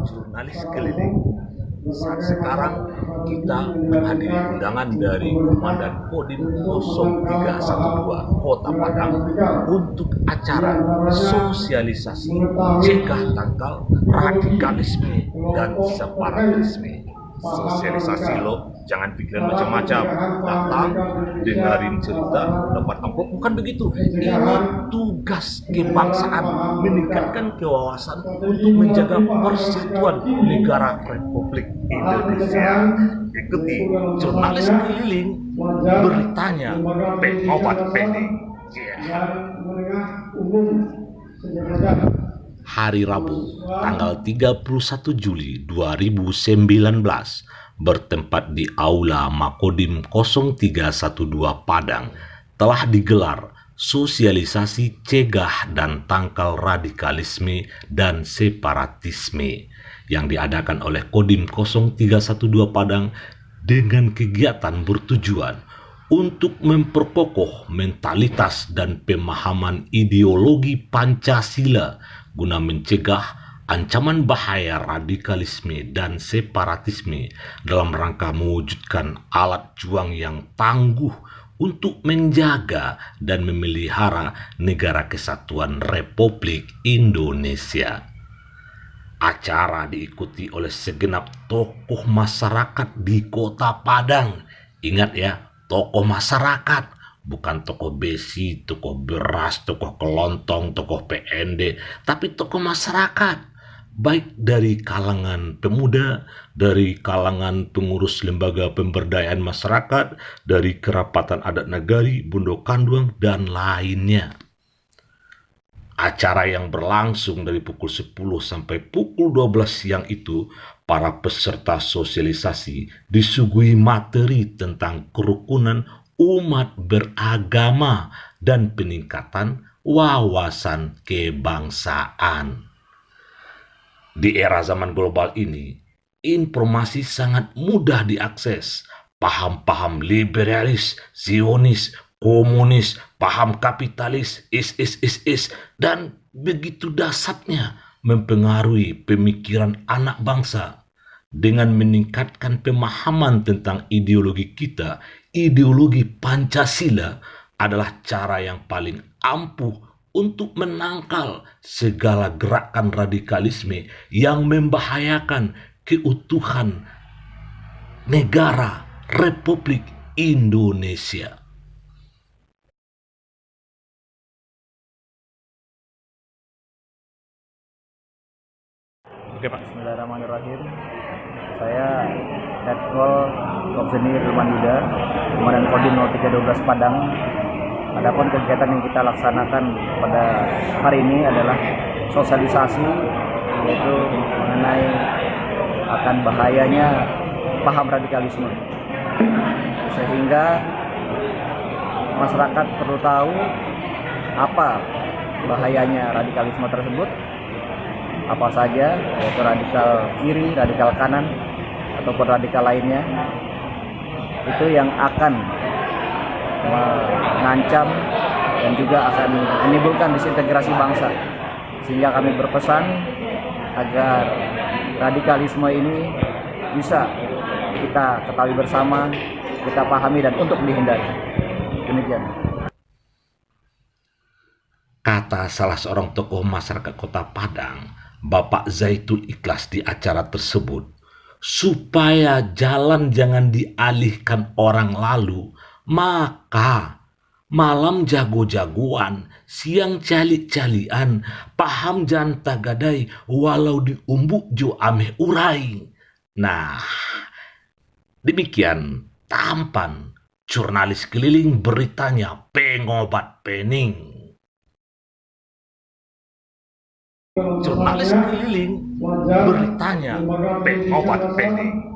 Jurnalis keliling. Saat sekarang kita menghadiri undangan dari Komandan Kodim 0312 Kota Padang untuk acara sosialisasi cegah tangkal radikalisme dan separatisme. Sosialisasi lo, jangan pikiran macam-macam. Datang, dengerin cerita, dapat amplop. Bukan begitu. Ini tugas kebangsaan, meningkatkan kewawasan untuk menjaga persatuan negara Republik Indonesia. Ikuti jurnalis keliling, beritanya pengobat pening. Hari Rabu, tanggal 31 Juli 2019, bertempat di Aula Makodim 0312 Padang, telah digelar sosialisasi cegah dan tangkal radikalisme dan separatisme yang diadakan oleh Kodim 0312 Padang dengan kegiatan bertujuan untuk memperkokoh mentalitas dan pemahaman ideologi Pancasila guna mencegah ancaman bahaya radikalisme dan separatisme dalam rangka mewujudkan alat juang yang tangguh untuk menjaga dan memelihara negara kesatuan Republik Indonesia. Acara diikuti oleh segenap tokoh masyarakat di Kota Padang. Ingat ya, tokoh masyarakat, bukan tokoh besi, tokoh beras, tokoh kelontong, tokoh PND, tapi tokoh masyarakat. Baik dari kalangan pemuda, dari kalangan pengurus lembaga pemberdayaan masyarakat, dari kerapatan adat nagari, Bundo Kanduang, dan lainnya. Acara yang berlangsung dari pukul 10 sampai pukul 12 siang itu, para peserta sosialisasi disuguhi materi tentang kerukunan umat beragama dan peningkatan wawasan kebangsaan. Di era zaman global ini, informasi sangat mudah diakses. Paham-paham liberalis, Zionis, komunis, paham kapitalis, dan begitu dahsyatnya mempengaruhi pemikiran anak bangsa. Dengan meningkatkan pemahaman tentang ideologi kita, ideologi Pancasila adalah cara yang paling ampuh untuk menangkal segala gerakan radikalisme yang membahayakan keutuhan negara Republik Indonesia. Oke Pak. Bismillahirrahmanirrahim. Saya Letkol Kopzenir Ilmanida, Komandan Kodim 0312 Padang. Adapun kegiatan yang kita laksanakan pada hari ini adalah sosialisasi, yaitu mengenai akan bahayanya paham radikalisme, sehingga masyarakat perlu tahu apa bahayanya radikalisme tersebut, apa saja, yaitu radikal kiri, radikal kanan, ataupun radikal lainnya, itu yang akan mengancam dan juga akan menimbulkan disintegrasi bangsa. Sehingga kami berpesan agar radikalisme ini bisa kita ketahui bersama, kita pahami, dan untuk dihindari. Demikian. Kata salah seorang tokoh masyarakat Kota Padang, Bapak Zaitun Ikhlas, di acara tersebut, supaya jalan jangan dialihkan orang lalu, maka malam jago-jagoan, siang calik-calian, paham jangan tagadai, walau diumbuk jo ameh urai. Nah, demikian tampan jurnalis keliling beritanya pengobat pening. Jurnalis keliling beritanya pengobat pening.